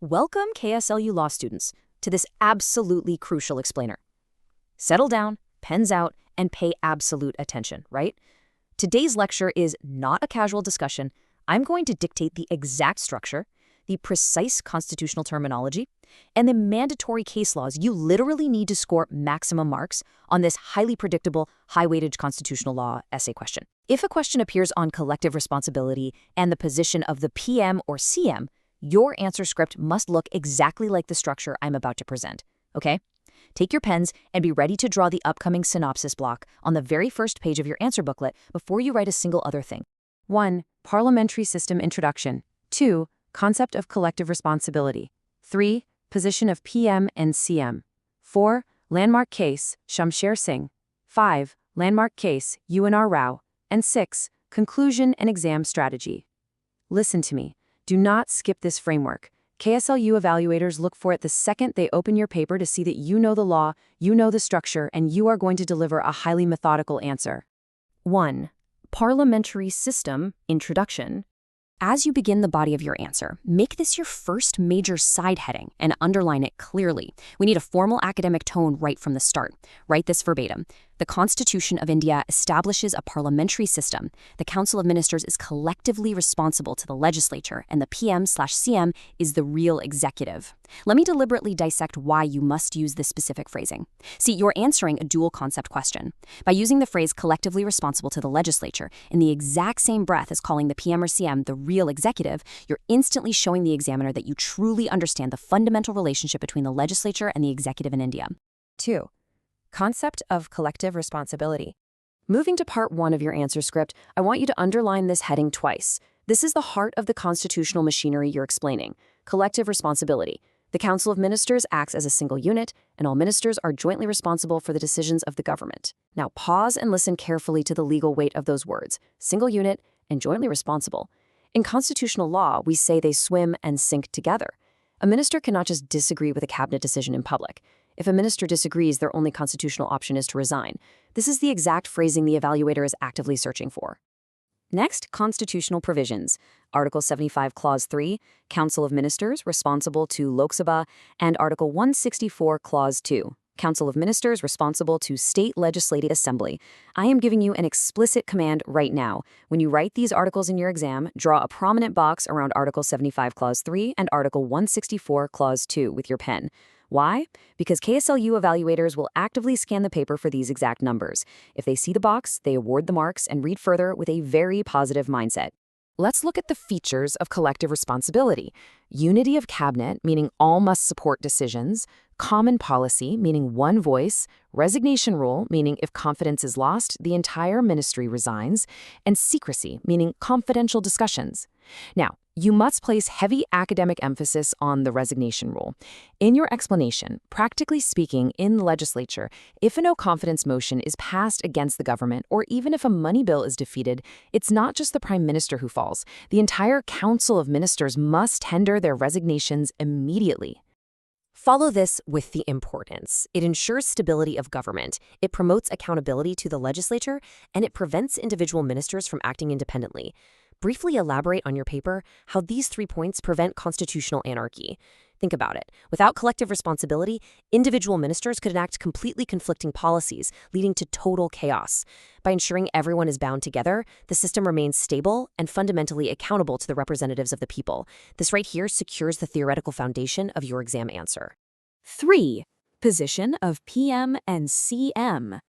Welcome, KSLU law students, to this absolutely crucial explainer. Settle down, pens out, and pay absolute attention, right? Today's lecture is not a casual discussion. I'm going to dictate the exact structure, the precise constitutional terminology, and the mandatory case laws you literally need to score maximum marks on this highly predictable, high-weightage constitutional law essay question. If a question appears on collective responsibility and the position of the PM or CM, your answer script must look exactly like the structure I'm about to present, okay? Take your pens and be ready to draw the upcoming synopsis block on the very first page of your answer booklet before you write a single other thing. 1. Parliamentary system introduction. 2. Concept of collective responsibility. 3. Position of PM and CM. 4. Landmark case, Shamsher Singh. 5. Landmark case, UNR Rao. And 6. Conclusion and exam strategy. Listen to me. Do not skip this framework. KSLU evaluators look for it the second they open your paper to see that you know the law, you know the structure, and you are going to deliver a highly methodical answer. 1. Parliamentary system introduction. As you begin the body of your answer, make this your first major side heading and underline it clearly. We need a formal academic tone right from the start. Write this verbatim. The Constitution of India establishes a parliamentary system. The Council of Ministers is collectively responsible to the legislature, and the PM/CM is the real executive. Let me deliberately dissect why you must use this specific phrasing. See, you're answering a dual concept question. By using the phrase collectively responsible to the legislature in the exact same breath as calling the PM or CM the real executive, you're instantly showing the examiner that you truly understand the fundamental relationship between the legislature and the executive in India. 2. Concept of collective responsibility. Moving to part 1 of your answer script, I want you to underline this heading twice. This is the heart of the constitutional machinery you're explaining. Collective responsibility. The Council of Ministers acts as a single unit, and all ministers are jointly responsible for the decisions of the government. Now pause and listen carefully to the legal weight of those words, single unit and jointly responsible. In constitutional law, we say they swim and sink together. A minister cannot just disagree with a cabinet decision in public. If a minister disagrees, their only constitutional option is to resign. This is the exact phrasing the evaluator is actively searching for. Next, constitutional provisions. Article 75, Clause 3, Council of Ministers responsible to Lok Sabha, and Article 164, Clause 2, Council of Ministers responsible to State Legislative Assembly. I am giving you an explicit command right now. When you write these articles in your exam, draw a prominent box around Article 75, Clause 3 and Article 164, Clause 2 with your pen. Why? Because KSLU evaluators will actively scan the paper for these exact numbers. If they see the box, they award the marks and read further with a very positive mindset. Let's look at the features of collective responsibility. Unity of cabinet, meaning all must support decisions. Common policy, meaning one voice. Resignation rule, meaning if confidence is lost, the entire ministry resigns. And secrecy, meaning confidential discussions. Now, you must place heavy academic emphasis on the resignation rule. In your explanation, practically speaking, in the legislature, if a no-confidence motion is passed against the government, or even if a money bill is defeated, it's not just the prime minister who falls. The entire council of ministers must tender their resignations immediately. Follow this with the importance. It ensures stability of government, it promotes accountability to the legislature, and it prevents individual ministers from acting independently. Briefly elaborate on your paper how these 3 points prevent constitutional anarchy. Think about it. Without collective responsibility, individual ministers could enact completely conflicting policies, leading to total chaos. By ensuring everyone is bound together, the system remains stable and fundamentally accountable to the representatives of the people. This right here secures the theoretical foundation of your exam answer. 3. Position of PM and CM.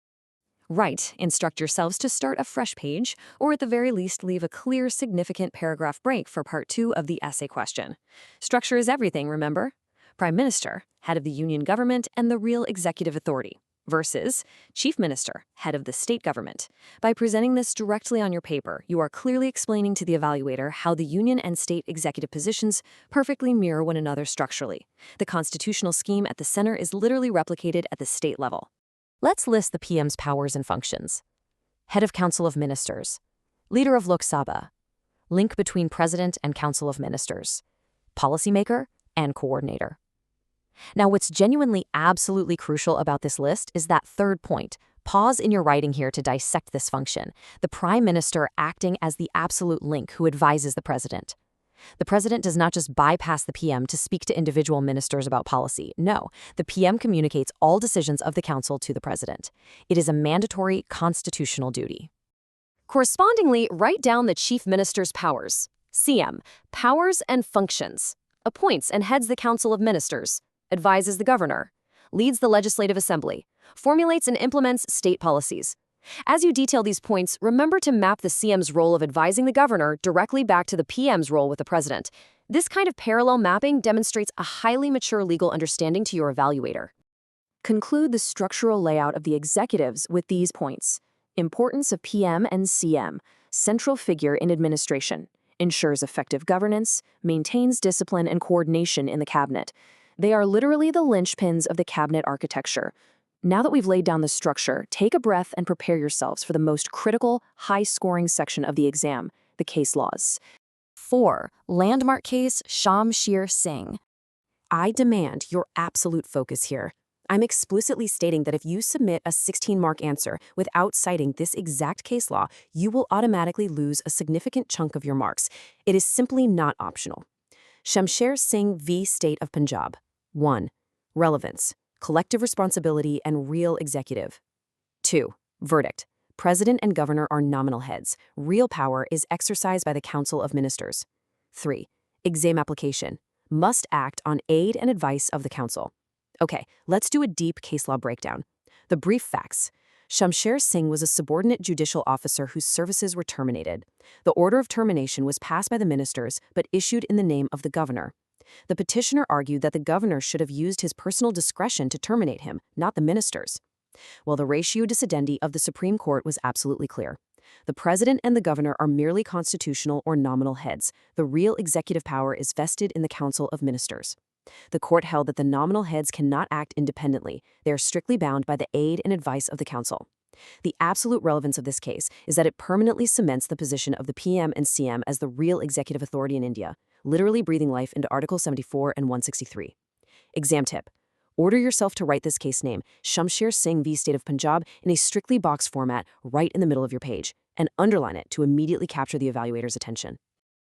Right, instruct yourselves to start a fresh page, or at the very least leave a clear, significant paragraph break for part 2 of the essay question. Structure is everything, remember? Prime Minister, head of the union government and the real executive authority, versus Chief Minister, head of the state government. By presenting this directly on your paper, you are clearly explaining to the evaluator how the union and state executive positions perfectly mirror one another structurally. The constitutional scheme at the center is literally replicated at the state level. Let's list the PM's powers and functions. Head of Council of Ministers. Leader of Lok Sabha. Link between President and Council of Ministers. Policymaker and coordinator. Now, what's genuinely absolutely crucial about this list is that third point. Pause in your writing here to dissect this function. The Prime Minister acting as the absolute link who advises the President. The president does not just bypass the PM to speak to individual ministers about policy. No, the PM communicates all decisions of the council to the president. It is a mandatory constitutional duty. Correspondingly, write down the chief minister's powers. CM, powers and functions. Appoints and heads the council of ministers. Advises the governor. Leads the legislative assembly. Formulates and implements state policies. As you detail these points, remember to map the CM's role of advising the governor directly back to the PM's role with the president. This kind of parallel mapping demonstrates a highly mature legal understanding to your evaluator. Conclude the structural layout of the executives with these points. Importance of PM and CM, central figure in administration, ensures effective governance, maintains discipline and coordination in the cabinet. They are literally the linchpins of the cabinet architecture. Now that we've laid down the structure, take a breath and prepare yourselves for the most critical, high-scoring section of the exam, the case laws. 4. Landmark case Shamsher Singh. I demand your absolute focus here. I'm explicitly stating that if you submit a 16-mark answer without citing this exact case law, you will automatically lose a significant chunk of your marks. It is simply not optional. Shamsher Singh v. State of Punjab. 1. Relevance. Collective responsibility and real executive. 2. Verdict. President and governor are nominal heads. Real power is exercised by the Council of Ministers. 3. Exam application. Must act on aid and advice of the council. Okay, let's do a deep case law breakdown. The brief facts. Shamsher Singh was a subordinate judicial officer whose services were terminated. The order of termination was passed by the ministers but issued in the name of the governor. The petitioner argued that the governor should have used his personal discretion to terminate him, not the ministers. Well, the ratio decidendi of the Supreme Court was absolutely clear. The president and the governor are merely constitutional or nominal heads. The real executive power is vested in the Council of Ministers. The court held that the nominal heads cannot act independently. They are strictly bound by the aid and advice of the council. The absolute relevance of this case is that it permanently cements the position of the PM and CM as the real executive authority in India, literally breathing life into Article 74 and 163. Exam tip. Order yourself to write this case name, Shamsher Singh v. State of Punjab, in a strictly boxed format right in the middle of your page, and underline it to immediately capture the evaluator's attention.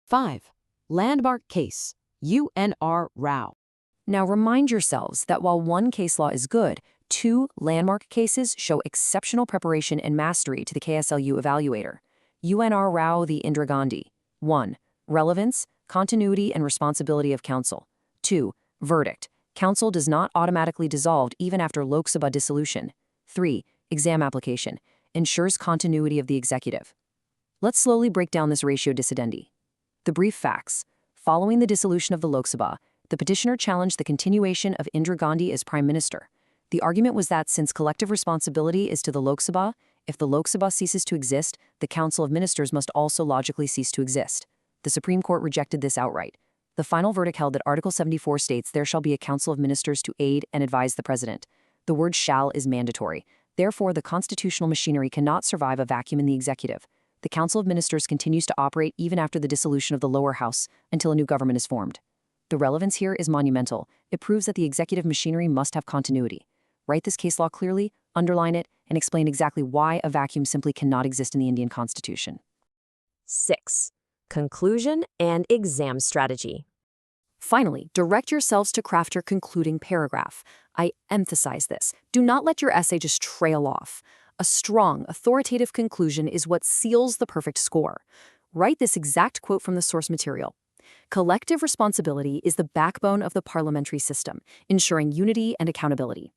5. Landmark case, UNR Rao. Now remind yourselves that while one case law is good, 2 landmark cases show exceptional preparation and mastery to the KSLU evaluator. UNR Rao v. Indira Gandhi. 1. Relevance, continuity and responsibility of council. 2. Verdict. Council does not automatically dissolved even after Lok Sabha dissolution. 3. Exam application. Ensures continuity of the executive. Let's slowly break down this ratio decidendi. The brief facts. Following the dissolution of the Lok Sabha, the petitioner challenged the continuation of Indira Gandhi as prime minister. The argument was that since collective responsibility is to the Lok Sabha, if the Lok Sabha ceases to exist, the Council of Ministers must also logically cease to exist. The Supreme Court rejected this outright. The final verdict held that Article 74 states there shall be a Council of Ministers to aid and advise the President. The word shall is mandatory. Therefore, the constitutional machinery cannot survive a vacuum in the executive. The Council of Ministers continues to operate even after the dissolution of the lower house until a new government is formed. The relevance here is monumental. It proves that the executive machinery must have continuity. Write this case law clearly, underline it, and explain exactly why a vacuum simply cannot exist in the Indian Constitution. 6. Conclusion and exam strategy. Finally, direct yourselves to craft your concluding paragraph. I emphasize this. Do not let your essay just trail off. A strong, authoritative conclusion is what seals the perfect score. Write this exact quote from the source material. Collective responsibility is the backbone of the parliamentary system, ensuring unity and accountability.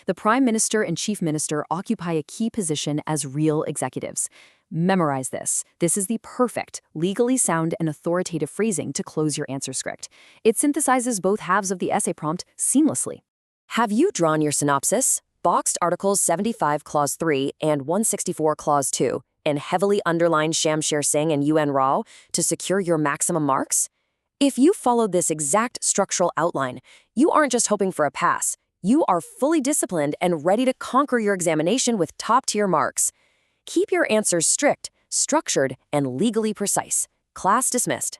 The Prime Minister and Chief Minister occupy a key position as real executives. Memorize this. This is the perfect, legally sound and authoritative phrasing to close your answer script. It synthesizes both halves of the essay prompt seamlessly. Have you drawn your synopsis? Boxed Articles 75 Clause 3 and 164 Clause 2 and heavily underlined Shamsher Singh and UN Rao to secure your maximum marks? If you followed this exact structural outline, you aren't just hoping for a pass. You are fully disciplined and ready to conquer your examination with top-tier marks. Keep your answers strict, structured, and legally precise. Class dismissed.